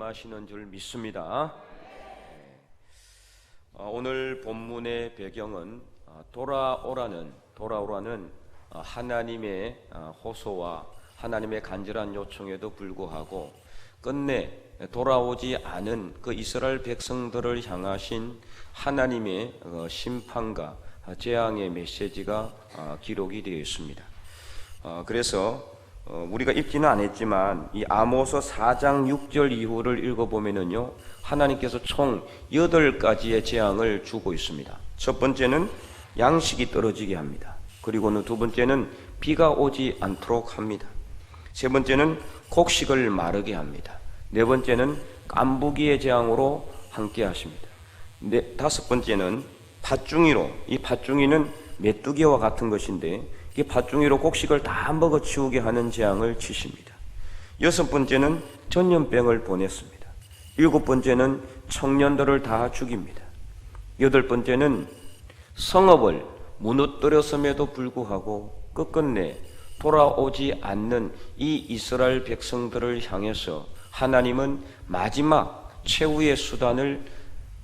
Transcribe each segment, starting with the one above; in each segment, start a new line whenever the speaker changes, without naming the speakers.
임하시는 줄 믿습니다. 오늘 본문의 배경은 돌아오라는 하나님의 호소와 하나님의 간절한 요청에도 불구하고 끝내 돌아오지 않은 그 이스라엘 백성들을 향하신 하나님의 심판과 재앙의 메시지가 기록이 되어 있습니다. 그래서 우리가 읽지는 않았지만 이 아모스 4장 6절 이후를 읽어보면은요, 하나님께서 총 8가지의 재앙을 주고 있습니다. 첫 번째는 양식이 떨어지게 합니다. 그리고는 두 번째는 비가 오지 않도록 합니다. 세 번째는 곡식을 마르게 합니다. 네 번째는 깐부기의 재앙으로 함께 하십니다. 다섯 번째는 팥중이로, 이 팥중이는 메뚜기와 같은 것인데 이 팥중이로 곡식을 다 먹어치우게 하는 재앙을 치십니다. 여섯 번째는 전염병을 보냈습니다. 일곱 번째는 청년들을 다 죽입니다. 여덟 번째는 성읍을 무너뜨렸음에도 불구하고 끝끝내 돌아오지 않는 이 이스라엘 백성들을 향해서 하나님은 마지막 최후의 수단을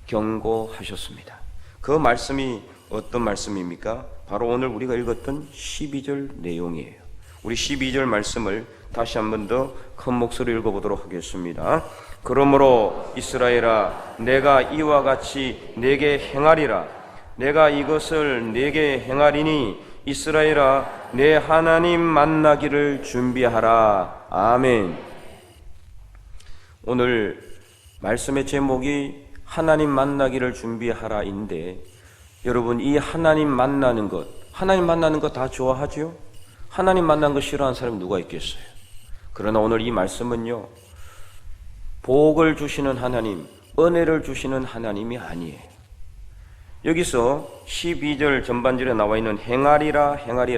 경고하셨습니다. 그 말씀이 어떤 말씀입니까? 바로 오늘 우리가 읽었던 12절 내용이에요. 우리 12절 말씀을 다시 한 번 더 큰 목소리로 읽어보도록 하겠습니다. 그러므로 이스라엘아, 내가 이와 같이 내게 행하리라. 내가 이것을 내게 행하리니 이스라엘아, 내 하나님 만나기를 준비하라. 아멘. 오늘 말씀의 제목이 하나님 만나기를 준비하라인데, 여러분, 이 하나님 만나는 것 다 좋아하죠? 하나님 만나는 거 싫어하는 사람이 누가 있겠어요? 그러나 오늘 이 말씀은요, 복을 주시는 하나님, 은혜를 주시는 하나님이 아니에요. 여기서 12절 전반절에 나와 있는 행하리라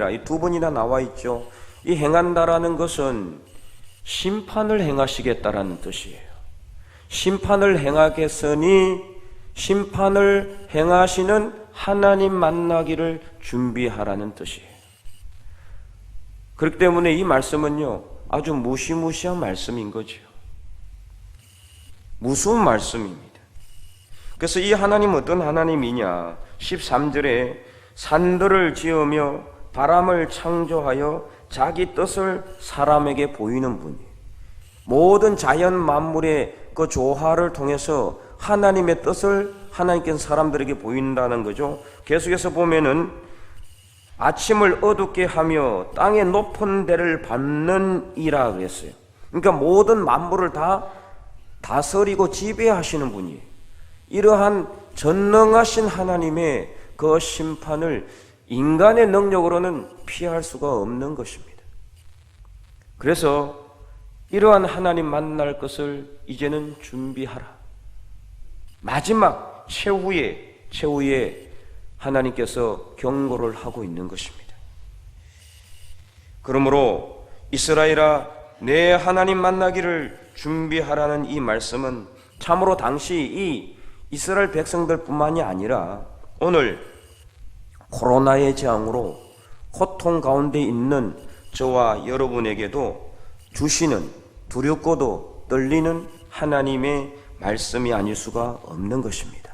이 두 번이나 나와 있죠. 이 행한다라는 것은 심판을 행하시겠다라는 뜻이에요. 심판을 행하겠으니 심판을 행하시는 하나님 만나기를 준비하라는 뜻이에요. 그렇기 때문에 이 말씀은요, 아주 무시무시한 말씀인 거죠. 무서운 말씀입니다. 그래서 이 하나님은 어떤 하나님이냐? 13절에 산들을 지으며 바람을 창조하여 자기 뜻을 사람에게 보이는 분이에요. 모든 자연 만물의 그 조화를 통해서 하나님의 뜻을 하나님께서 사람들에게 보인다는 거죠. 계속해서 보면은 아침을 어둡게 하며 땅의 높은 데를 밟는 이라 그랬어요. 그러니까 모든 만물을 다 다스리고 지배하시는 분이에요. 이러한 전능하신 하나님의 그 심판을 인간의 능력으로는 피할 수가 없는 것입니다. 그래서 이러한 하나님 만날 것을 이제는 준비하라. 마지막 최후에 하나님께서 경고를 하고 있는 것입니다. 그러므로 이스라엘아, 내 하나님 만나기를 준비하라는 이 말씀은 참으로 당시 이 이스라엘 백성들뿐만이 아니라 오늘 코로나의 재앙으로 고통 가운데 있는 저와 여러분에게도 주시는 두렵고도 떨리는 하나님의 말씀이 아닐 수가 없는 것입니다.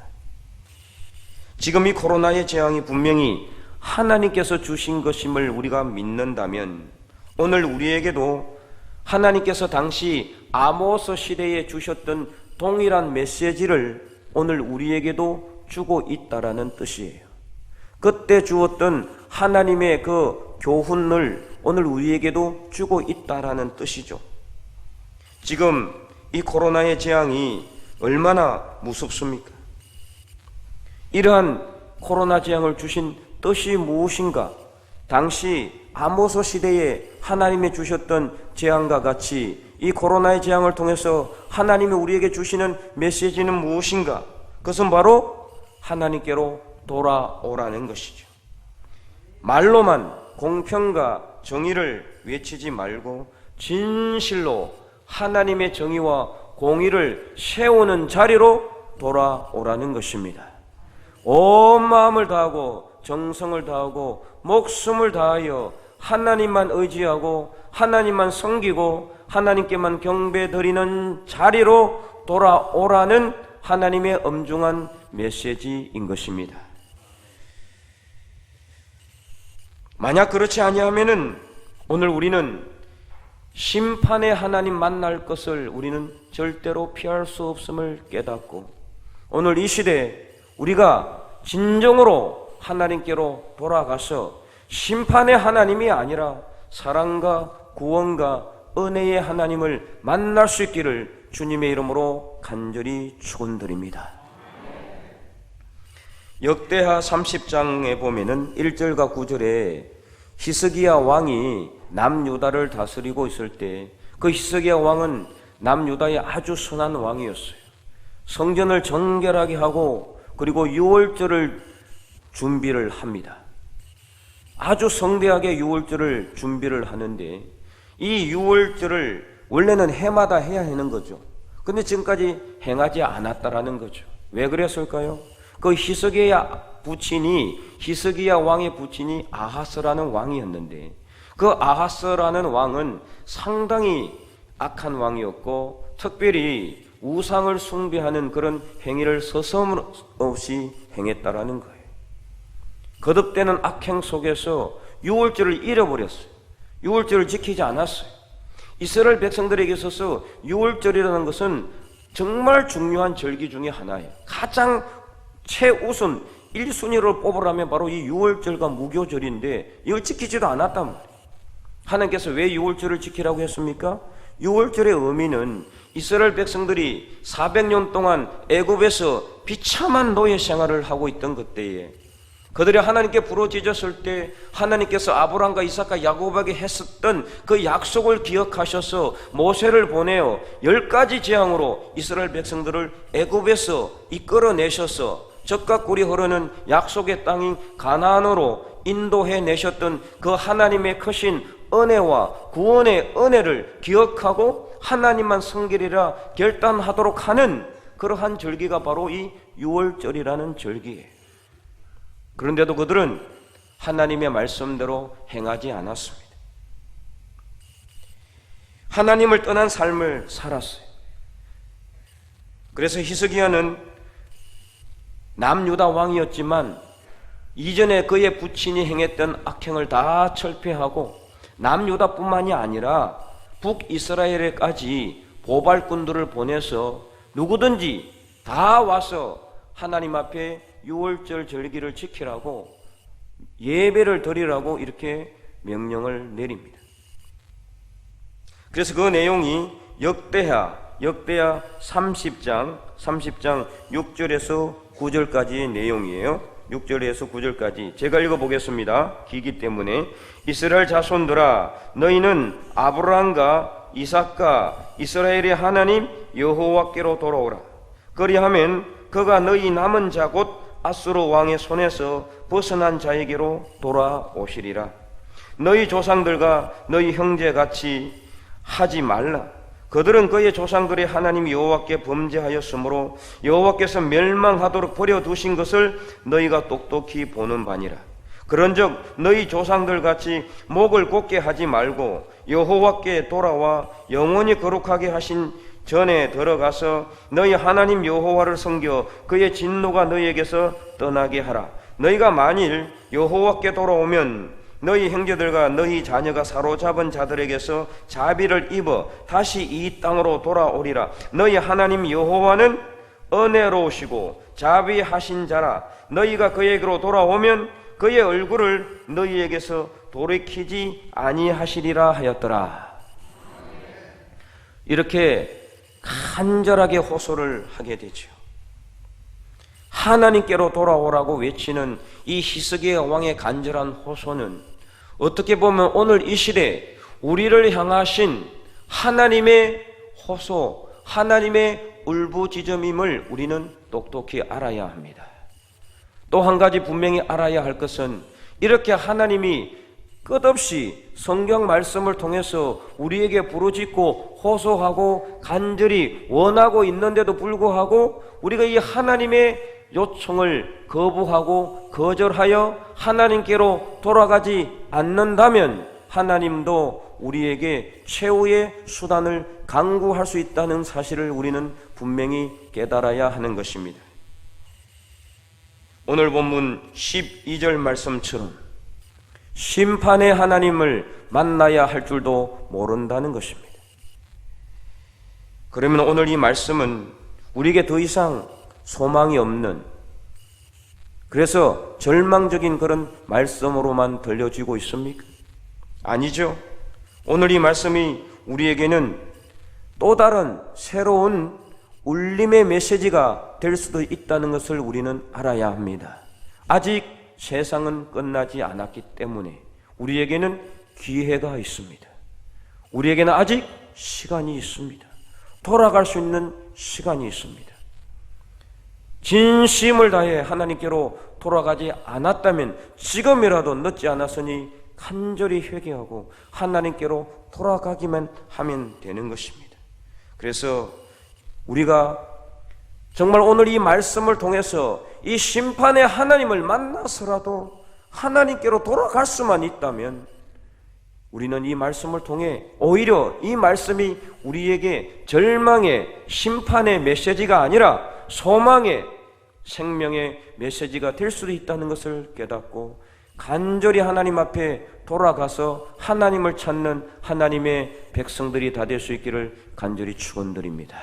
지금 이 코로나의 재앙이 분명히 하나님께서 주신 것임을 우리가 믿는다면 오늘 우리에게도 하나님께서 당시 아모스 시대에 주셨던 동일한 메시지를 오늘 우리에게도 주고 있다라는 뜻이에요. 그때 주었던 하나님의 그 교훈을 오늘 우리에게도 주고 있다라는 뜻이죠. 지금 이 코로나의 재앙이 얼마나 무섭습니까? 이러한 코로나 재앙을 주신 뜻이 무엇인가? 당시 아모스 시대에 하나님이 주셨던 재앙과 같이 이 코로나의 재앙을 통해서 하나님이 우리에게 주시는 메시지는 무엇인가? 그것은 바로 하나님께로 돌아오라는 것이죠. 말로만 공평과 정의를 외치지 말고 진실로 하나님의 정의와 공의를 세우는 자리로 돌아오라는 것입니다. 온 마음을 다하고 정성을 다하고 목숨을 다하여 하나님만 의지하고 하나님만 섬기고 하나님께만 경배드리는 자리로 돌아오라는 하나님의 엄중한 메시지인 것입니다. 만약 그렇지 아니하면은 오늘 우리는 심판의 하나님 만날 것을 우리는 절대로 피할 수 없음을 깨닫고, 오늘 이 시대에 우리가 진정으로 하나님께로 돌아가서 심판의 하나님이 아니라 사랑과 구원과 은혜의 하나님을 만날 수 있기를 주님의 이름으로 간절히 축원드립니다. 역대하 30장에 보면은 1절과 9절에 히스기야 왕이 남유다를 다스리고 있을 때 그 히스기야 왕은 남유다의 아주 선한 왕이었어요. 성전을 정결하게 하고 그리고 유월절을 준비를 합니다. 아주 성대하게 유월절을 준비를 하는데, 이 유월절을 원래는 해마다 해야 하는 거죠. 근데 지금까지 행하지 않았다라는 거죠. 왜 그랬을까요? 그 히스기야 왕의 부친이 아하스라는 왕이었는데, 그 아하스라는 왕은 상당히 악한 왕이었고 특별히 우상을 숭배하는 그런 행위를 서슴없이 행했다라는 거예요. 거듭되는 악행 속에서 유월절을 잃어버렸어요. 유월절을 지키지 않았어요. 이스라엘 백성들에게 있어서 유월절이라는 것은 정말 중요한 절기 중에 하나예요. 가장 최우선 1순위를 뽑으라면 바로 이 유월절과 무교절인데 이걸 지키지도 않았단 말이에요. 하나님께서 왜 유월절을 지키라고 했습니까? 유월절의 의미는 이스라엘 백성들이 400년 동안 애굽에서 비참한 노예 생활을 하고 있던 그때에 그들이 하나님께 부르짖었을 때 하나님께서 아브라함과 이삭과 야곱에게 했었던 그 약속을 기억하셔서 모세를 보내어 10가지 재앙으로 이스라엘 백성들을 애굽에서 이끌어내셔서 젖과 꿀이 흐르는 약속의 땅인 가나안으로 인도해 내셨던 그 하나님의 크신 은혜와 구원의 은혜를 기억하고 하나님만 섬기리라 결단하도록 하는 그러한 절기가 바로 이 유월절이라는 절기예요. 그런데도 그들은 하나님의 말씀대로 행하지 않았습니다. 하나님을 떠난 삶을 살았어요. 그래서 히스기야는 남유다 왕이었지만 이전에 그의 부친이 행했던 악행을 다 철폐하고 남유다뿐만이 아니라 북이스라엘에까지 보발꾼들을 보내서 누구든지 다 와서 하나님 앞에 유월절 절기를 지키라고 예배를 드리라고 이렇게 명령을 내립니다. 그래서 그 내용이 역대하 30장 6절에서 9절까지의 내용이에요. 6절에서 9절까지 제가 읽어보겠습니다. 기기 때문에. 이스라엘 자손들아, 너희는 아브라함과 이삭과 이스라엘의 하나님 여호와께로 돌아오라. 그리하면 그가 너희 남은 자 곧 아수르 왕의 손에서 벗어난 자에게로 돌아오시리라. 너희 조상들과 너희 형제같이 하지 말라. 그들은 그의 조상들의 하나님 여호와께 범죄하였으므로 여호와께서 멸망하도록 버려두신 것을 너희가 똑똑히 보는 바니라. 그런즉 너희 조상들같이 목을 곧게 하지 말고 여호와께 돌아와 영원히 거룩하게 하신 전에 들어가서 너희 하나님 여호와를 섬겨 그의 진노가 너희에게서 떠나게 하라. 너희가 만일 여호와께 돌아오면 너희 형제들과 너희 자녀가 사로잡은 자들에게서 자비를 입어 다시 이 땅으로 돌아오리라. 너희 하나님 여호와는 은혜로우시고 자비하신 자라. 너희가 그에게로 돌아오면 그의 얼굴을 너희에게서 돌이키지 아니하시리라 하였더라. 이렇게 간절하게 호소를 하게 되죠. 하나님께로 돌아오라고 외치는 이 히스기야 왕의 간절한 호소는 어떻게 보면 오늘 이 시대 우리를 향하신 하나님의 호소, 하나님의 울부짖음임을 우리는 똑똑히 알아야 합니다. 또 한 가지 분명히 알아야 할 것은 이렇게 하나님이 끝없이 성경 말씀을 통해서 우리에게 부르짖고 호소하고 간절히 원하고 있는데도 불구하고 우리가 이 하나님의 요청을 거부하고 거절하여 하나님께로 돌아가지 않는다면 하나님도 우리에게 최후의 수단을 강구할 수 있다는 사실을 우리는 분명히 깨달아야 하는 것입니다. 오늘 본문 12절 말씀처럼 심판의 하나님을 만나야 할 줄도 모른다는 것입니다. 그러면 오늘 이 말씀은 우리에게 더 이상 소망이 없는, 그래서 절망적인 그런 말씀으로만 들려지고 있습니까? 아니죠. 오늘 이 말씀이 우리에게는 또 다른 새로운 울림의 메시지가 될 수도 있다는 것을 우리는 알아야 합니다. 아직 세상은 끝나지 않았기 때문에 우리에게는 기회가 있습니다. 우리에게는 아직 시간이 있습니다. 돌아갈 수 있는 시간이 있습니다. 진심을 다해 하나님께로 돌아가지 않았다면 지금이라도 늦지 않았으니 간절히 회개하고 하나님께로 돌아가기만 하면 되는 것입니다. 그래서 우리가 정말 오늘 이 말씀을 통해서 이 심판의 하나님을 만나서라도 하나님께로 돌아갈 수만 있다면 우리는 이 말씀을 통해 오히려 이 말씀이 우리에게 절망의 심판의 메시지가 아니라 소망의 생명의 메시지가 될 수도 있다는 것을 깨닫고 간절히 하나님 앞에 돌아가서 하나님을 찾는 하나님의 백성들이 다 될 수 있기를 간절히 축원드립니다.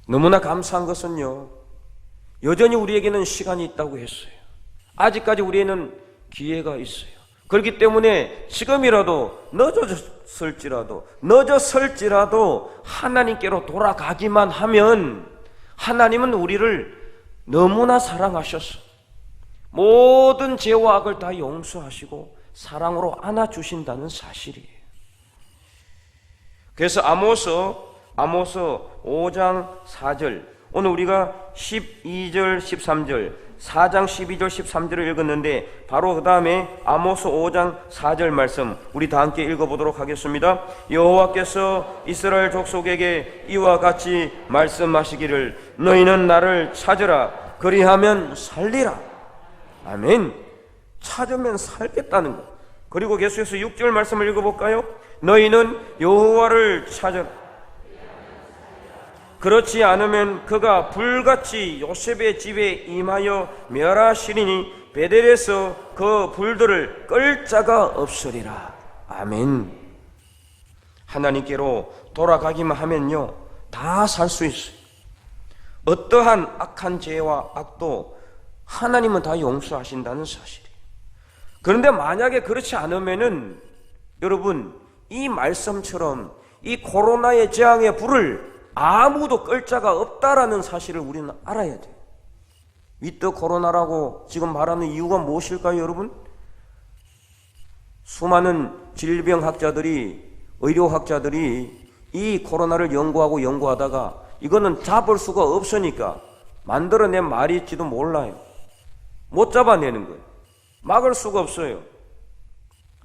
너무나 감사한 것은요, 여전히 우리에게는 시간이 있다고 했어요. 아직까지 우리에는 기회가 있어요. 그렇기 때문에 지금이라도 늦었을지라도 하나님께로 돌아가기만 하면 하나님은 우리를 너무나 사랑하셔서 모든 죄와 악을 다 용서하시고 사랑으로 안아주신다는 사실이에요. 그래서 아모스 5장 4절, 오늘 우리가 12절 13절 4장 12절 13절을 읽었는데 바로 그 다음에 아모스 5장 4절 말씀 우리 다 함께 읽어보도록 하겠습니다. 여호와께서 이스라엘 족속에게 이와 같이 말씀하시기를 너희는 나를 찾으라 그리하면 살리라. 아멘. 찾으면 살겠다는 것. 그리고 계속해서 6절 말씀을 읽어볼까요? 너희는 여호와를 찾으라. 그렇지 않으면 그가 불같이 요셉의 집에 임하여 멸하시리니 베델에서 그 불들을 끌 자가 없으리라. 아멘. 하나님께로 돌아가기만 하면요 다 살 수 있어요. 어떠한 악한 죄와 악도 하나님은 다 용서하신다는 사실이에요. 그런데 만약에 그렇지 않으면은 여러분 이 말씀처럼 이 코로나의 재앙의 불을 아무도 끌 자가 없다라는 사실을 우리는 알아야 돼요. 위드 코로나라고 지금 말하는 이유가 무엇일까요, 여러분? 수많은 질병학자들이, 의료학자들이 이 코로나를 연구하다가 이거는 잡을 수가 없으니까 만들어낸 말일지도 몰라요. 못 잡아내는 거예요. 막을 수가 없어요.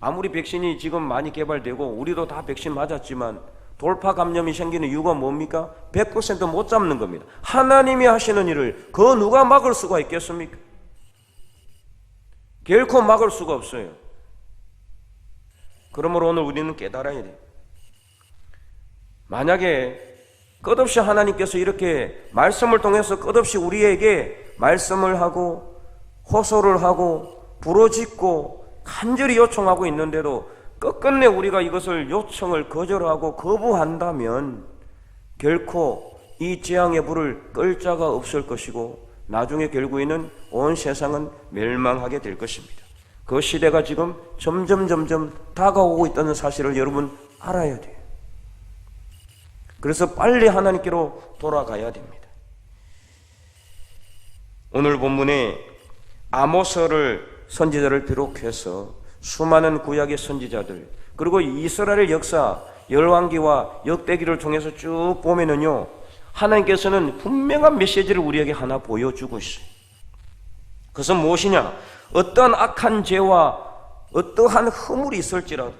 아무리 백신이 지금 많이 개발되고 우리도 다 백신 맞았지만 돌파 감염이 생기는 이유가 뭡니까? 100% 못 잡는 겁니다. 하나님이 하시는 일을 그 누가 막을 수가 있겠습니까? 결코 막을 수가 없어요. 그러므로 오늘 우리는 깨달아야 돼요. 만약에 끝없이 하나님께서 이렇게 말씀을 통해서 끝없이 우리에게 말씀을 하고 호소를 하고 부르짖고 간절히 요청하고 있는데도 끝끝내 우리가 이것을 요청을 거절하고 거부한다면 결코 이 재앙의 불을 끌 자가 없을 것이고 나중에 결국에는 온 세상은 멸망하게 될 것입니다. 그 시대가 지금 점점 다가오고 있다는 사실을 여러분 알아야 돼요. 그래서 빨리 하나님께로 돌아가야 됩니다. 오늘 본문에 아모스를 선지자를 비롯해서 수많은 구약의 선지자들 그리고 이스라엘 역사 열왕기와 역대기를 통해서 쭉 보면은요 하나님께서는 분명한 메시지를 우리에게 하나 보여주고 있어요. 그것은 무엇이냐? 어떠한 악한 죄와 어떠한 허물이 있을지라도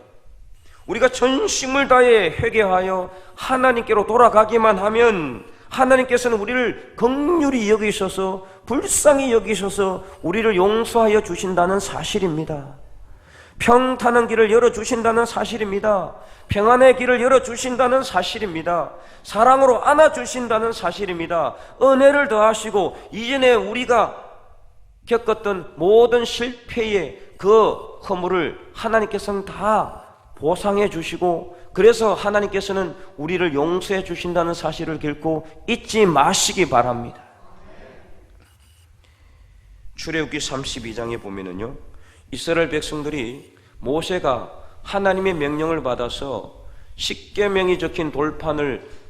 우리가 전심을 다해 회개하여 하나님께로 돌아가기만 하면 하나님께서는 우리를 긍휼히 여기셔서 불쌍히 여기셔서 우리를 용서하여 주신다는 사실입니다. 평탄한 길을 열어주신다는 사실입니다. 평안의 길을 열어주신다는 사실입니다. 사랑으로 안아주신다는 사실입니다. 은혜를 더하시고 이전에 우리가 겪었던 모든 실패의 그 허물을 하나님께서는 다 보상해 주시고, 그래서 하나님께서는 우리를 용서해 주신다는 사실을 결코 잊지 마시기 바랍니다. 출애굽기 32장에 보면은요, 이스라엘 백성들이 모세가 하나님의 명령을 받아서 십계명이 적힌 돌판을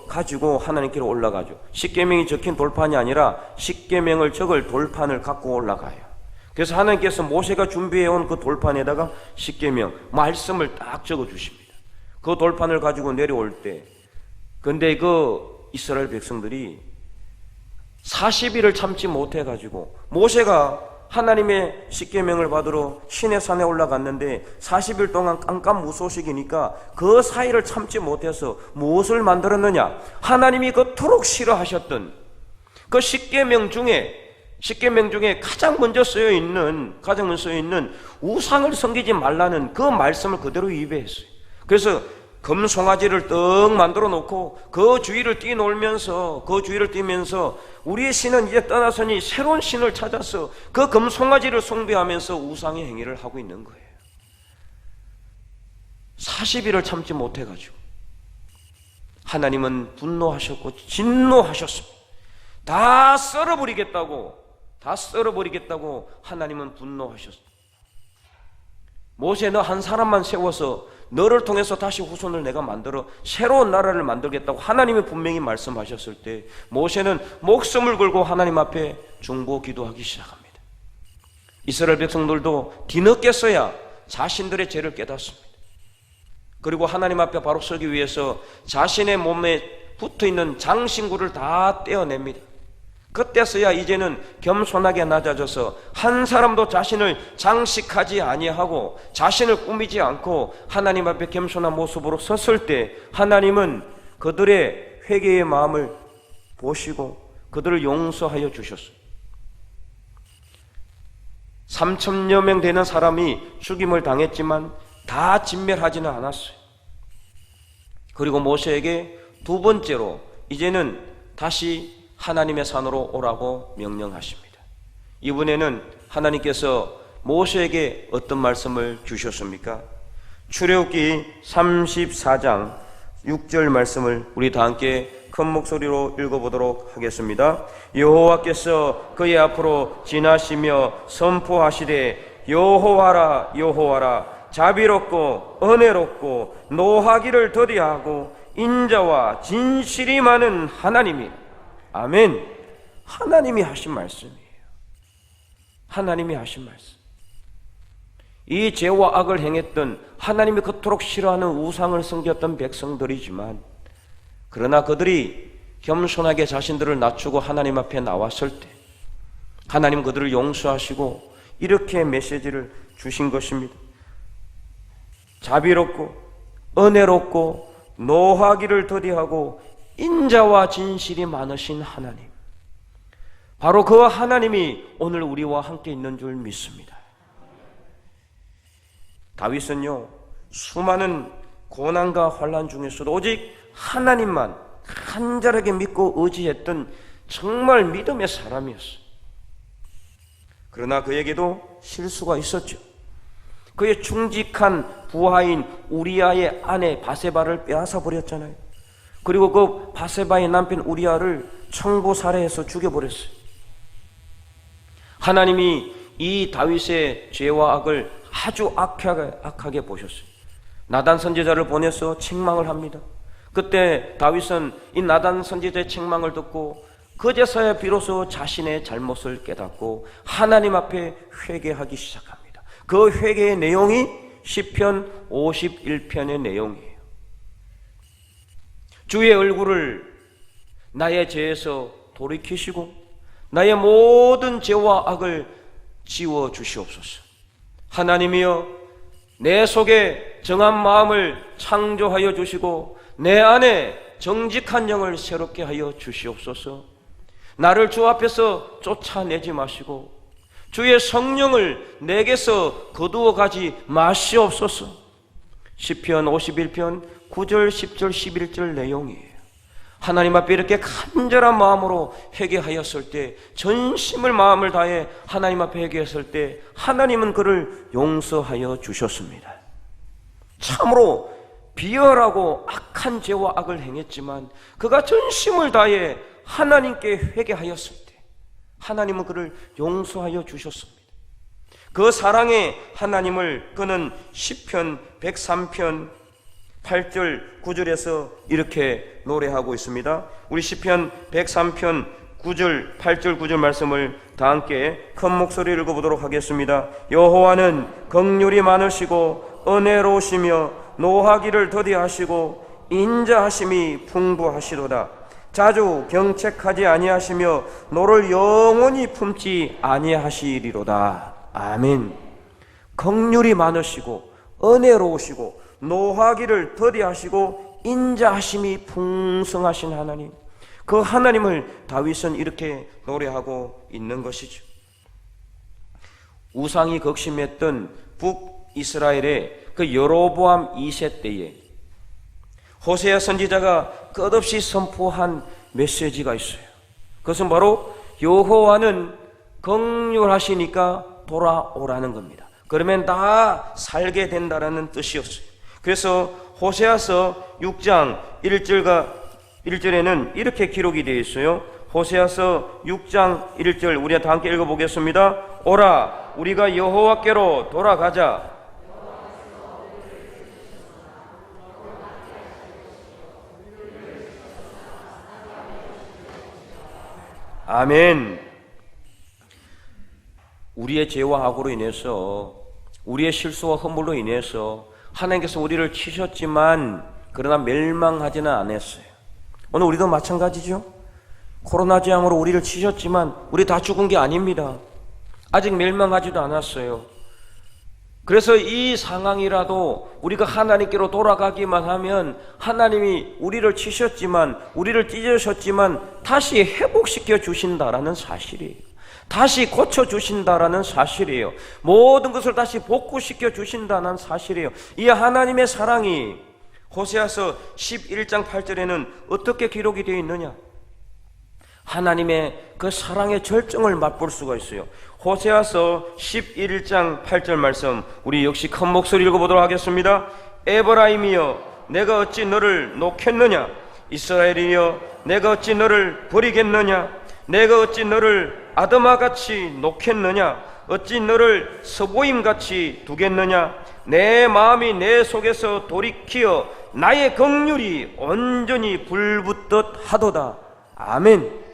가지고 하나님께로 올라가죠. 십계명이 적힌 돌판이 아니라 십계명을 적을 돌판을 갖고 올라가요. 그래서 하나님께서 모세가 준비해온 그 돌판에다가 십계명 말씀을 딱 적어 주십니다. 그 돌판을 가지고 내려올 때, 근데 그 이스라엘 백성들이 40일을 참지 못해 가지고, 모세가 하나님의 십계명을 받으러 시내산에 올라갔는데 40일 동안 깜깜무소식이니까 그 사이를 참지 못해서 무엇을 만들었느냐? 하나님이 그토록 싫어하셨던 그 십계명 중에 가장 먼저 쓰여 있는 우상을 섬기지 말라는 그 말씀을 그대로 위배했어요. 그래서 금송아지를 떡 만들어 놓고 그 주위를 뛰면서 우리의 신은 이제 떠나서니 새로운 신을 찾아서 그 금송아지를 숭배하면서 우상의 행위를 하고 있는 거예요. 40일을 참지 못해가지고 하나님은 분노하셨고 진노하셨습니다. 다 썰어버리겠다고 하나님은 분노하셨습니다. 모세, 너 한 사람만 세워서 너를 통해서 다시 후손을 내가 만들어 새로운 나라를 만들겠다고 하나님이 분명히 말씀하셨을 때 모세는 목숨을 걸고 하나님 앞에 중보 기도하기 시작합니다. 이스라엘 백성들도 뒤늦게서야 자신들의 죄를 깨닫습니다. 그리고 하나님 앞에 바로 서기 위해서 자신의 몸에 붙어있는 장신구를 다 떼어냅니다. 그때서야 이제는 겸손하게 낮아져서 한 사람도 자신을 장식하지 아니하고 자신을 꾸미지 않고 하나님 앞에 겸손한 모습으로 섰을 때 하나님은 그들의 회개의 마음을 보시고 그들을 용서하여 주셨어요. 3,000여 명 되는 사람이 죽임을 당했지만 다 진멸하지는 않았어요. 그리고 모세에게 두 번째로 이제는 다시 하나님의 산으로 오라고 명령하십니다. 이번에는 하나님께서 모세에게 어떤 말씀을 주셨습니까? 출애굽기 34장 6절 말씀을 우리 다 함께 큰 목소리로 읽어보도록 하겠습니다. 여호와께서 그의 앞으로 지나시며 선포하시되 여호와라 여호와라 자비롭고 은혜롭고 노하기를 더디하고 인자와 진실이 많은 하나님이라. 아멘. 하나님이 하신 말씀이에요. 하나님이 하신 말씀. 이 죄와 악을 행했던, 하나님이 그토록 싫어하는 우상을 섬겼던 백성들이지만, 그러나 그들이 겸손하게 자신들을 낮추고 하나님 앞에 나왔을 때 하나님 그들을 용서하시고 이렇게 메시지를 주신 것입니다. 자비롭고 은혜롭고 노하기를 더디하고 인자와 진실이 많으신 하나님, 바로 그 하나님이 오늘 우리와 함께 있는 줄 믿습니다. 다윗은요, 수많은 고난과 환난 중에서도 오직 하나님만 간절하게 믿고 의지했던 정말 믿음의 사람이었어요. 그러나 그에게도 실수가 있었죠. 그의 충직한 부하인 우리아의 아내 바세바를 빼앗아 버렸잖아요. 그리고 그 바세바의 남편 우리아를 청부 살해해서 죽여버렸어요. 하나님이 이 다윗의 죄와 악을 아주 악하게 보셨어요. 나단 선지자를 보내서 책망을 합니다. 그때 다윗은 이 나단 선지자의 책망을 듣고 그제서야 비로소 자신의 잘못을 깨닫고 하나님 앞에 회개하기 시작합니다. 그 회개의 내용이 시편 51편의 내용이에요. 주의 얼굴을 나의 죄에서 돌이키시고 나의 모든 죄와 악을 지워 주시옵소서. 하나님이여, 내 속에 정한 마음을 창조하여 주시고 내 안에 정직한 영을 새롭게 하여 주시옵소서. 나를 주 앞에서 쫓아내지 마시고 주의 성령을 내게서 거두어 가지 마시옵소서. 시편 51편 9절 10절 11절 내용이에요. 하나님 앞에 이렇게 간절한 마음으로 회개하였을 때, 전심을 마음을 다해 하나님 앞에 회개했을 때 하나님은 그를 용서하여 주셨습니다. 참으로 비열하고 악한 죄와 악을 행했지만 그가 전심을 다해 하나님께 회개하였을 때 하나님은 그를 용서하여 주셨습니다. 그 사랑의 하나님을 그는 시편 103편 8절 9절에서 이렇게 노래하고 있습니다. 우리 시편 103편 9절 8절 9절 말씀을 다 함께 큰 목소리로 읽어보도록 하겠습니다. 여호와는 긍휼이 많으시고 은혜로우시며 노하기를 더디하시고 인자하심이 풍부하시도다. 자주 경책하지 아니하시며 노를 영원히 품지 아니하시리로다. 아멘. 긍휼이 많으시고 은혜로우시고 노하기를 더디하시고 인자하심이 풍성하신 하나님, 그 하나님을 다윗은 이렇게 노래하고 있는 것이죠. 우상이 극심했던 북이스라엘의 그 여로보암 2세 때에 호세아 선지자가 끝없이 선포한 메시지가 있어요. 그것은 바로 여호와는 긍휼하시니까 돌아오라는 겁니다. 그러면 다 살게 된다라는 뜻이었어요. 그래서 호세아서 6장 1절에는 이렇게 기록이 되어 있어요. 호세아서 6장 1절 우리가 다 함께 읽어보겠습니다. 오라 우리가 여호와께로 돌아가자. 아멘. 우리의 죄와 악으로 인해서, 우리의 실수와 허물로 인해서 하나님께서 우리를 치셨지만 그러나 멸망하지는 않았어요. 오늘 우리도 마찬가지죠. 코로나 재앙으로 우리를 치셨지만 우리 다 죽은 게 아닙니다. 아직 멸망하지도 않았어요. 그래서 이 상황이라도 우리가 하나님께로 돌아가기만 하면 하나님이 우리를 치셨지만, 우리를 찢으셨지만 다시 회복시켜 주신다라는 사실이에요. 다시 고쳐주신다라는 사실이에요. 모든 것을 다시 복구시켜 주신다는 사실이에요. 이 하나님의 사랑이 호세아서 11장 8절에는 어떻게 기록이 되어 있느냐? 하나님의 그 사랑의 절정을 맛볼 수가 있어요. 호세아서 11장 8절 말씀 우리 역시 큰 목소리 읽어보도록 하겠습니다. 에브라임이여 내가 어찌 너를 놓겠느냐? 이스라엘이여 내가 어찌 너를 버리겠느냐? 내가 어찌 너를 아드마같이 놓겠느냐? 어찌 너를 서보임같이 두겠느냐? 내 마음이 내 속에서 돌이키어 나의 긍휼이 온전히 불붙듯 하도다. 아멘.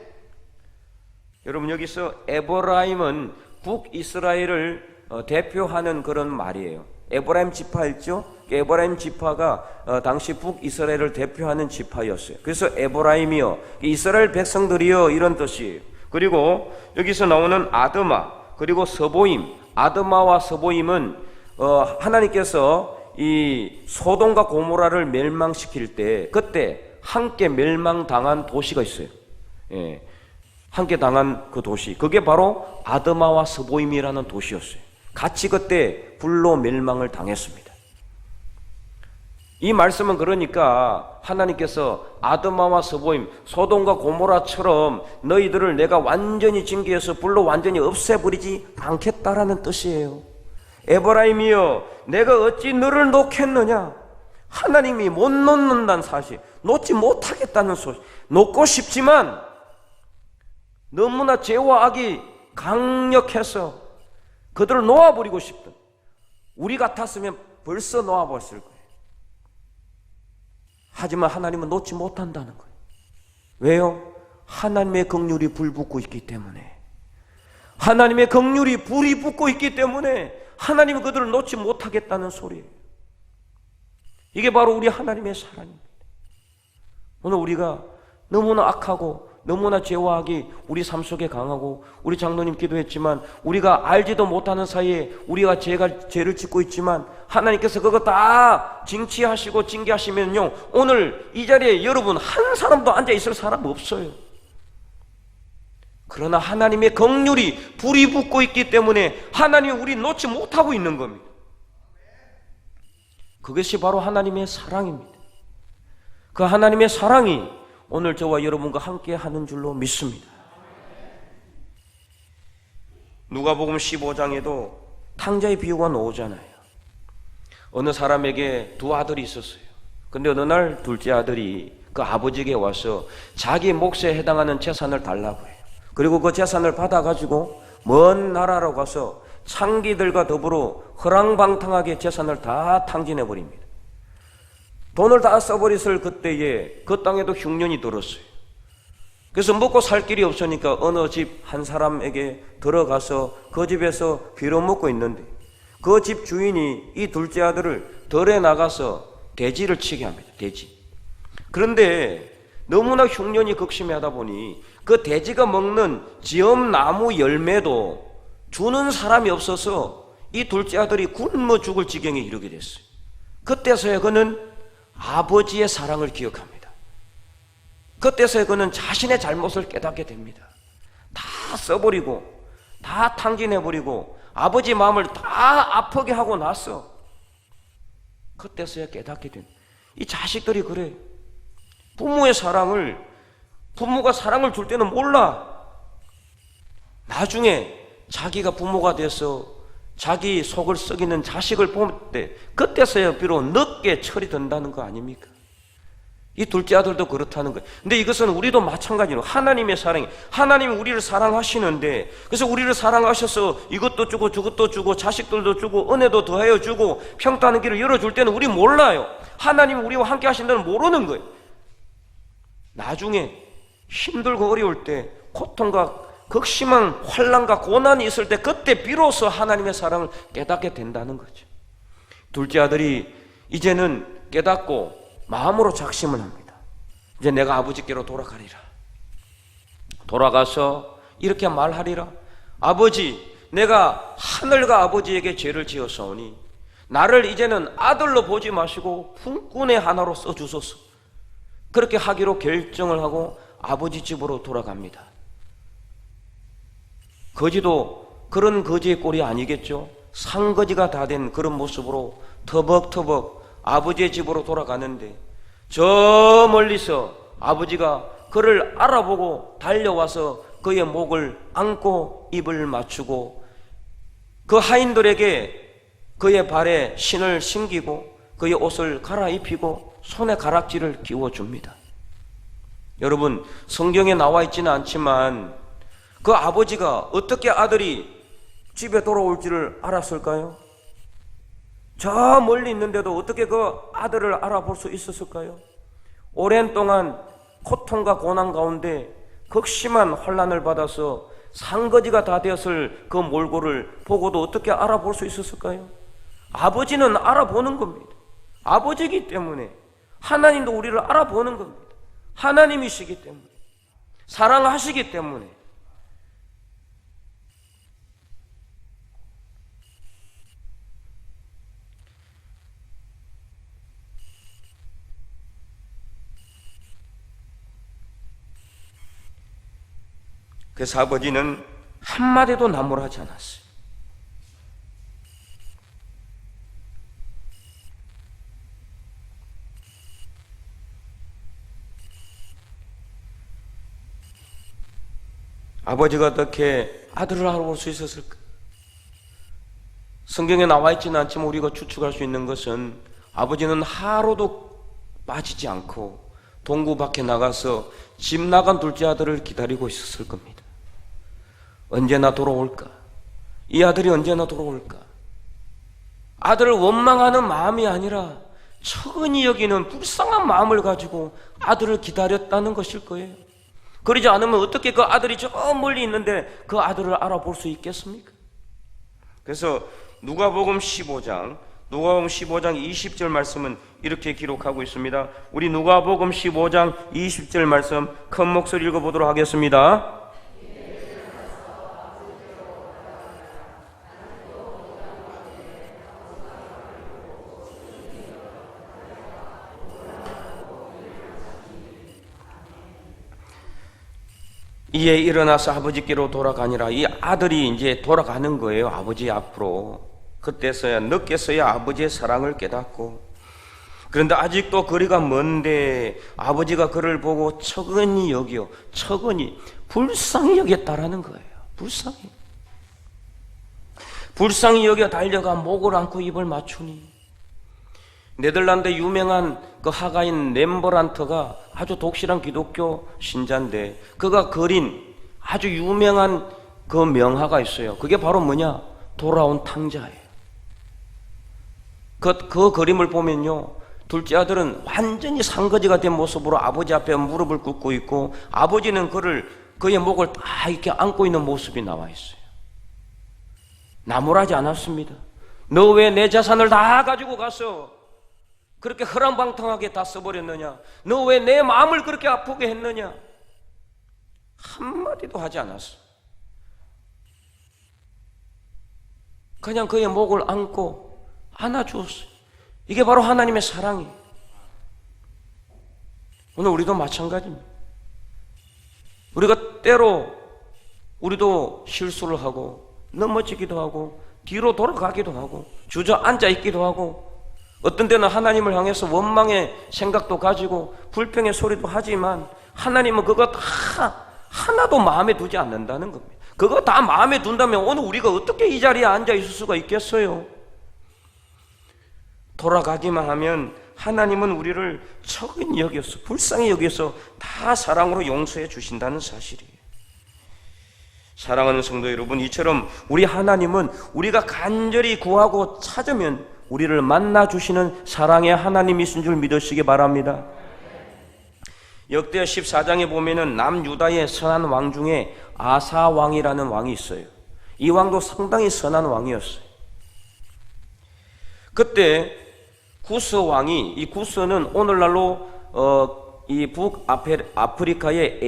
여러분, 여기서 에브라임은 북이스라엘을 대표하는 그런 말이에요. 에브라임 지파 있죠? 에브라임 지파가 당시 북이스라엘을 대표하는 지파였어요. 그래서 에브라임이여 이스라엘 백성들이여 이런 뜻이에요. 그리고 여기서 나오는 아드마 그리고 서보임, 아드마와 서보임은 하나님께서 이 소돔과 고모라를 멸망시킬 때 그때 함께 멸망당한 도시가 있어요. 예, 함께 당한 그 도시, 그게 바로 아드마와 서보임이라는 도시였어요. 같이 그때 불로 멸망을 당했습니다. 이 말씀은 그러니까 하나님께서 아드마와 서보임, 소돔과 고모라처럼 너희들을 내가 완전히 징계해서 불로 완전히 없애버리지 않겠다라는 뜻이에요. 에브라임이여 내가 어찌 너를 놓겠느냐? 하나님이 못 놓는다는 사실, 놓지 못하겠다는 소리. 놓고 싶지만 너무나 죄와 악이 강력해서 그들을 놓아버리고 싶던, 우리 같았으면 벌써 놓아버렸을 거예요. 하지만 하나님은 놓지 못한다는 거예요. 왜요? 하나님의 긍휼이 불붙고 있기 때문에, 하나님의 긍휼이 불이 붙고 있기 때문에 하나님은 그들을 놓지 못하겠다는 소리예요. 이게 바로 우리 하나님의 사랑입니다. 오늘 우리가 너무나 악하고 너무나 죄와 악이 우리 삶 속에 강하고, 우리 장로님 기도했지만 우리가 알지도 못하는 사이에 우리가 죄를 짓고 있지만 하나님께서 그거 다 징치하시고 징계하시면요, 오늘 이 자리에 여러분 한 사람도 앉아 있을 사람 없어요. 그러나 하나님의 긍휼이 불이 붙고 있기 때문에 하나님이 우리 놓지 못하고 있는 겁니다. 그것이 바로 하나님의 사랑입니다. 그 하나님의 사랑이 오늘 저와 여러분과 함께 하는 줄로 믿습니다. 누가복음 15장에도 탕자의 비유가 나오잖아요. 어느 사람에게 두 아들이 있었어요. 근데 어느 날 둘째 아들이 그 아버지에게 와서 자기 몫에 해당하는 재산을 달라고 해요. 그리고 그 재산을 받아가지고 먼 나라로 가서 창기들과 더불어 허랑방탕하게 재산을 다 탕진해 버립니다. 돈을 다 써버렸을 그때에 그 땅에도 흉년이 들었어요. 그래서 먹고 살 길이 없으니까 어느 집 한 사람에게 들어가서 그 집에서 빌어먹고 있는데 그 집 주인이 이 둘째 아들을 덜에 나가서 돼지를 치게 합니다. 돼지. 그런데 너무나 흉년이 극심하다 보니 그 돼지가 먹는 지엄나무 열매도 주는 사람이 없어서 이 둘째 아들이 굶어 죽을 지경에 이르게 됐어요. 그때서야 그는 아버지의 사랑을 기억합니다. 그때서야 그는 자신의 잘못을 깨닫게 됩니다. 다 써버리고 다 탕진해버리고 아버지 마음을 다 아프게 하고 나서 그때서야 깨닫게 됩니다. 이 자식들이 그래. 부모가 사랑을 줄 때는 몰라. 나중에 자기가 부모가 돼서 자기 속을 썩이는 자식을 볼 때 그때서야 비록 늦게 철이 든다는 거 아닙니까? 이 둘째 아들도 그렇다는 거예요. 근데 이것은 우리도 마찬가지로 하나님의 사랑이, 하나님이 우리를 사랑하시는데, 그래서 우리를 사랑하셔서 이것도 주고 저것도 주고 자식들도 주고 은혜도 더하여 주고 평탄한 길을 열어줄 때는 우리 몰라요. 하나님이 우리와 함께 하신다는 모르는 거예요. 나중에 힘들고 어려울 때, 고통과 극심한 환난과 고난이 있을 때 그때 비로소 하나님의 사랑을 깨닫게 된다는 거죠. 둘째 아들이 이제는 깨닫고 마음으로 작심을 합니다. 이제 내가 아버지께로 돌아가리라. 돌아가서 이렇게 말하리라. 아버지, 내가 하늘과 아버지에게 죄를 지었사오니 나를 이제는 아들로 보지 마시고 품꾼의 하나로 써주소서. 그렇게 하기로 결정을 하고 아버지 집으로 돌아갑니다. 거지도 그런 거지의 꼴이 아니겠죠. 상거지가 다 된 그런 모습으로 터벅터벅 아버지의 집으로 돌아가는데 저 멀리서 아버지가 그를 알아보고 달려와서 그의 목을 안고 입을 맞추고 그 하인들에게 그의 발에 신을 신기고 그의 옷을 갈아입히고 손에 가락지를 끼워줍니다. 여러분, 성경에 나와 있지는 않지만 그 아버지가 어떻게 아들이 집에 돌아올지를 알았을까요? 저 멀리 있는데도 어떻게 그 아들을 알아볼 수 있었을까요? 오랜 동안 고통과 고난 가운데 극심한 환난을 받아서 상거지가 다 되었을 그 몰골을 보고도 어떻게 알아볼 수 있었을까요? 아버지는 알아보는 겁니다. 아버지이기 때문에 하나님도 우리를 알아보는 겁니다. 하나님이시기 때문에, 사랑하시기 때문에. 그래서 아버지는 한마디도 나무라지 않았어요. 아버지가 어떻게 아들을 알아볼 수 있었을까? 성경에 나와 있지는 않지만 우리가 추측할 수 있는 것은 아버지는 하루도 빠지지 않고 동구 밖에 나가서 집 나간 둘째 아들을 기다리고 있었을 겁니다. 언제나 돌아올까? 이 아들이 언제나 돌아올까? 아들을 원망하는 마음이 아니라 척은히 여기는 불쌍한 마음을 가지고 아들을 기다렸다는 것일 거예요. 그러지 않으면 어떻게 그 아들이 저 멀리 있는데 그 아들을 알아볼 수 있겠습니까? 그래서 누가복음 15장 20절 말씀은 이렇게 기록하고 있습니다. 우리 누가복음 15장 20절 말씀 큰 목소리 읽어보도록 하겠습니다. 이에 일어나서 아버지께로 돌아가니라. 이 아들이 이제 돌아가는 거예요. 아버지 앞으로. 그때서야 늦게서야 아버지의 사랑을 깨닫고, 그런데 아직도 거리가 먼데 아버지가 그를 보고 척은히 여기요, 척은히 불쌍히 여겼다라는 거예요. 불쌍히 여겨 달려가 목을 안고 입을 맞추니, 네덜란드 유명한 그 화가인 렘브란트가 아주 독실한 기독교 신자인데, 그가 그린 아주 유명한 그 명화가 있어요. 그게 바로 뭐냐? 돌아온 탕자예요. 그 그림을 보면요, 둘째 아들은 완전히 상거지가 된 모습으로 아버지 앞에 무릎을 꿇고 있고, 아버지는 그의 목을 다 이렇게 안고 있는 모습이 나와 있어요. 나무라지 않았습니다. 너 왜 내 자산을 다 가지고 가서 그렇게 허랑방탕하게 다 써버렸느냐? 너 왜 내 마음을 그렇게 아프게 했느냐? 한마디도 하지 않았어. 그냥 그의 목을 안고 안아주었어요. 이게 바로 하나님의 사랑이에요. 오늘 우리도 마찬가지입니다. 우리가 때로 우리도 실수를 하고 넘어지기도 하고 뒤로 돌아가기도 하고 주저앉아 있기도 하고, 어떤 때는 하나님을 향해서 원망의 생각도 가지고 불평의 소리도 하지만, 하나님은 그거 다 하나도 마음에 두지 않는다는 겁니다. 그거 다 마음에 둔다면 오늘 우리가 어떻게 이 자리에 앉아 있을 수가 있겠어요? 돌아가기만 하면 하나님은 우리를 척은히 여겨서, 불쌍히 여겨서 다 사랑으로 용서해 주신다는 사실이에요. 사랑하는 성도 여러분, 이처럼 우리 하나님은 우리가 간절히 구하고 찾으면 우리를 만나 주시는 사랑의 하나님이신 줄 믿으시기 바랍니다. 역대하 14장에 보면은 남유다의 선한 왕 중에 아사 왕이라는 왕이 있어요. 이 왕도 상당히 선한 왕이었어요. 그때 구스 왕이, 이 구스는 오늘날로 이 북아프리카의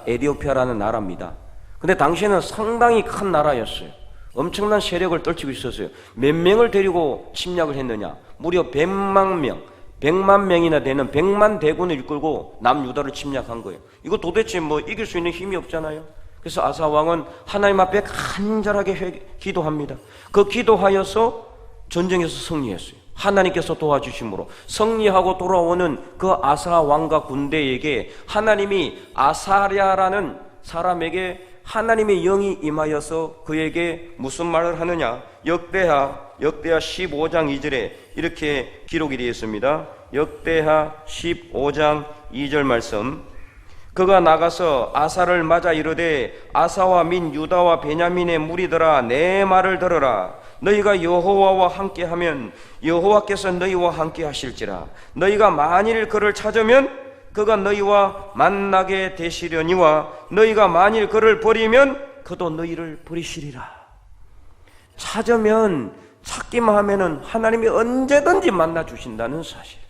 에디오피아라는 나라입니다. 근데 당시에는 상당히 큰 나라였어요. 엄청난 세력을 떨치고 있었어요. 몇 명을 데리고 침략을 했느냐? 무려 100만 명이나 되는 100만 대군을 이끌고 남유다를 침략한 거예요. 이거 도대체 뭐 이길 수 있는 힘이 없잖아요. 그래서 아사 왕은 하나님 앞에 간절하게 기도합니다. 그 기도하여서 전쟁에서 승리했어요. 하나님께서 도와주심으로 승리하고 돌아오는 그 아사 왕과 군대에게 하나님이 아사랴라는 사람에게 하나님의 영이 임하여서 그에게 무슨 말을 하느냐? 역대하 15장 2절에 이렇게 기록이 되어 있습니다. 역대하 15장 2절 말씀. 그가 나가서 아사를 맞아 이르되, 아사와 민 유다와 베냐민의 무리들아, 내 말을 들어라. 너희가 여호와와 함께하면 여호와께서 너희와 함께 하실지라. 너희가 만일 그를 찾으면 그가 너희와 만나게 되시려니와 너희가 만일 그를 버리면 그도 너희를 버리시리라. 찾으면, 찾기만 하면은 하나님이 언제든지 만나 주신다는 사실.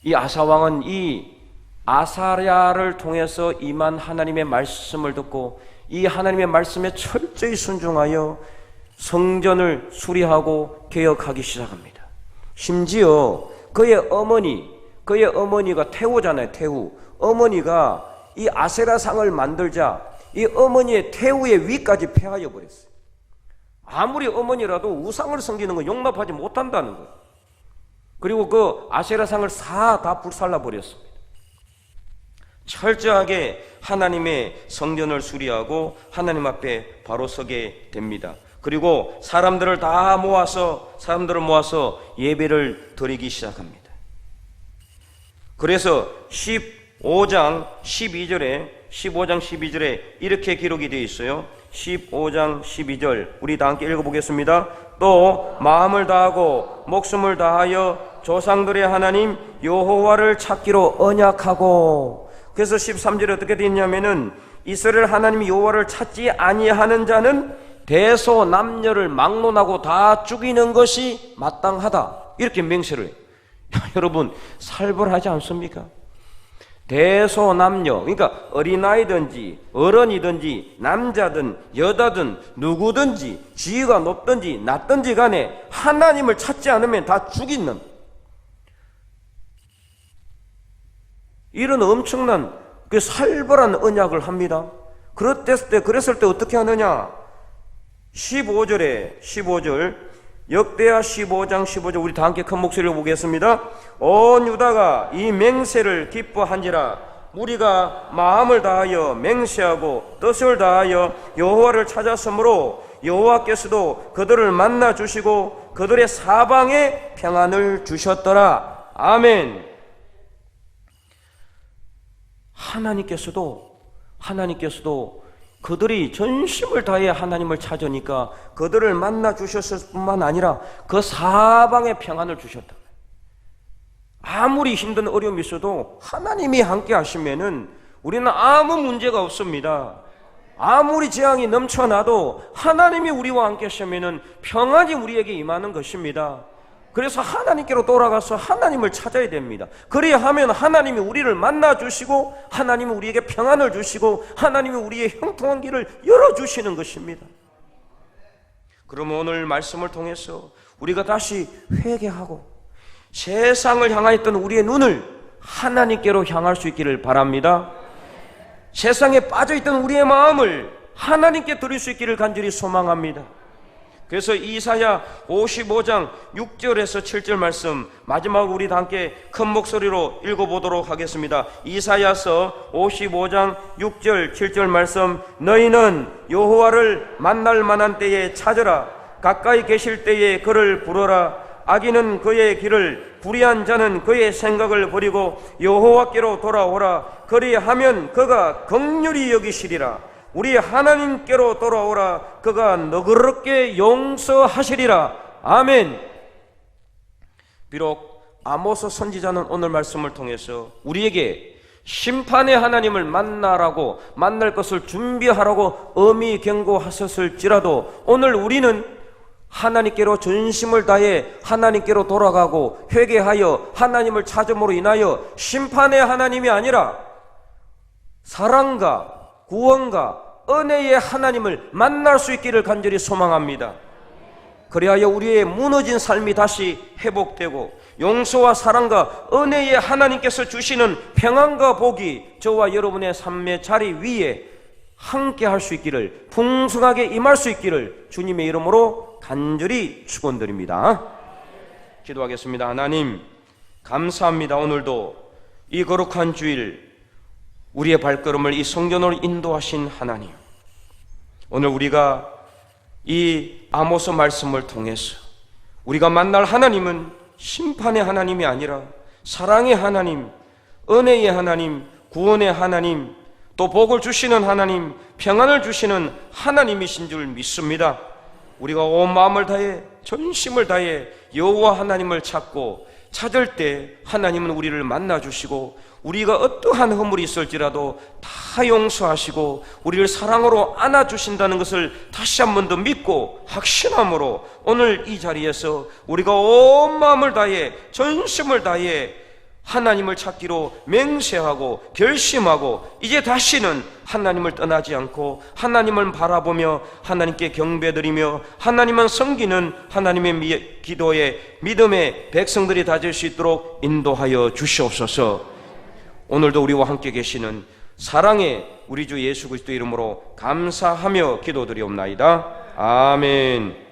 이 아사왕은 이 아사랴를 통해서 임한 하나님의 말씀을 듣고 이 하나님의 말씀에 철저히 순종하여 성전을 수리하고 개혁하기 시작합니다. 심지어 그의 어머니가 태우잖아요. 태우. 어머니가 이 아세라상을 만들자 이 어머니의 태우의 위까지 폐하여 버렸어요. 아무리 어머니라도 우상을 섬기는 거 용납하지 못한다는 거예요. 그리고 그 아세라상을 다 불살라 버렸습니다. 철저하게 하나님의 성전을 수리하고 하나님 앞에 바로 서게 됩니다. 그리고 사람들을 모아서 예배를 드리기 시작합니다. 그래서 15장 12절에 이렇게 기록이 되어 있어요. 15장 12절 우리 다 함께 읽어보겠습니다. 또 마음을 다하고 목숨을 다하여 조상들의 하나님 여호와를 찾기로 언약하고. 그래서 13절에 어떻게 되어 있냐면은 이스라엘 하나님 여호와를 찾지 아니하는 자는 대소남녀를 막론하고 다 죽이는 것이 마땅하다, 이렇게 맹세를 해요. 여러분 살벌하지 않습니까? 대소남녀, 그러니까 어린아이든지 어른이든지 남자든 여자든 누구든지 지위가 높든지 낮든지 간에 하나님을 찾지 않으면 다 죽이는 이런 엄청난 그 살벌한 언약을 합니다. 그랬을 때 어떻게 하느냐? 15절 역대하 15장 15절 우리 다 함께 큰 목소리로 보겠습니다. 온 유다가 이 맹세를 기뻐한지라. 무리가 마음을 다하여 맹세하고 뜻을 다하여 여호와를 찾았으므로 여호와께서도 그들을 만나 주시고 그들의 사방에 평안을 주셨더라. 아멘. 하나님께서도 그들이 전심을 다해 하나님을 찾으니까 그들을 만나 주셨을 뿐만 아니라 그 사방에 평안을 주셨다. 아무리 힘든 어려움이 있어도 하나님이 함께 하시면은 우리는 아무 문제가 없습니다. 아무리 재앙이 넘쳐나도 하나님이 우리와 함께 하시면은 평안이 우리에게 임하는 것입니다. 그래서 하나님께로 돌아가서 하나님을 찾아야 됩니다. 그래야 하면 하나님이 우리를 만나 주시고 하나님이 우리에게 평안을 주시고 하나님이 우리의 형통한 길을 열어주시는 것입니다. 그러면 오늘 말씀을 통해서 우리가 다시 회개하고 세상을 향하였던 우리의 눈을 하나님께로 향할 수 있기를 바랍니다. 세상에 빠져있던 우리의 마음을 하나님께 드릴 수 있기를 간절히 소망합니다. 그래서 이사야 55장 6절에서 7절 말씀 마지막으로 우리 다 함께 큰 목소리로 읽어보도록 하겠습니다. 이사야서 55장 6절 7절 말씀 너희는 여호와를 만날 만한 때에 찾으라. 가까이 계실 때에 그를 부르라. 악인은 그의 길을 불의한 자는 그의 생각을 버리고 여호와께로 돌아오라. 그리하면 그가 긍휼히 여기시리라. 우리 하나님께로 돌아오라. 그가 너그럽게 용서하시리라. 아멘. 비록 아모스 선지자는 오늘 말씀을 통해서 우리에게 심판의 하나님을 만날 것을 준비하라고 엄히 경고하셨을지라도 오늘 우리는 하나님께로 전심을 다해 하나님께로 돌아가고 회개하여 하나님을 찾음으로 인하여 심판의 하나님이 아니라 사랑과 구원과 은혜의 하나님을 만날 수 있기를 간절히 소망합니다. 그리하여 우리의 무너진 삶이 다시 회복되고 용서와 사랑과 은혜의 하나님께서 주시는 평안과 복이 저와 여러분의 삶의 자리 위에 함께 할 수 있기를, 풍성하게 임할 수 있기를 주님의 이름으로 간절히 축원드립니다. 기도하겠습니다. 하나님 감사합니다. 오늘도 이 거룩한 주일 우리의 발걸음을 이 성전으로 인도하신 하나님, 오늘 우리가 이 아모스 말씀을 통해서 우리가 만날 하나님은 심판의 하나님이 아니라 사랑의 하나님, 은혜의 하나님, 구원의 하나님, 또 복을 주시는 하나님, 평안을 주시는 하나님이신 줄 믿습니다. 우리가 온 마음을 다해 전심을 다해 여호와 하나님을 찾을 때 하나님은 우리를 만나 주시고 우리가 어떠한 허물이 있을지라도 다 용서하시고 우리를 사랑으로 안아주신다는 것을 다시 한 번 더 믿고 확신함으로 오늘 이 자리에서 우리가 온 마음을 다해 전심을 다해 하나님을 찾기로 맹세하고 결심하고 이제 다시는 하나님을 떠나지 않고 하나님을 바라보며 하나님께 경배드리며 하나님만 섬기는 하나님의 기도에 믿음의 백성들이 다질 수 있도록 인도하여 주시옵소서. 오늘도 우리와 함께 계시는 사랑의 우리 주 예수 그리스도 이름으로 감사하며 기도드리옵나이다. 아멘.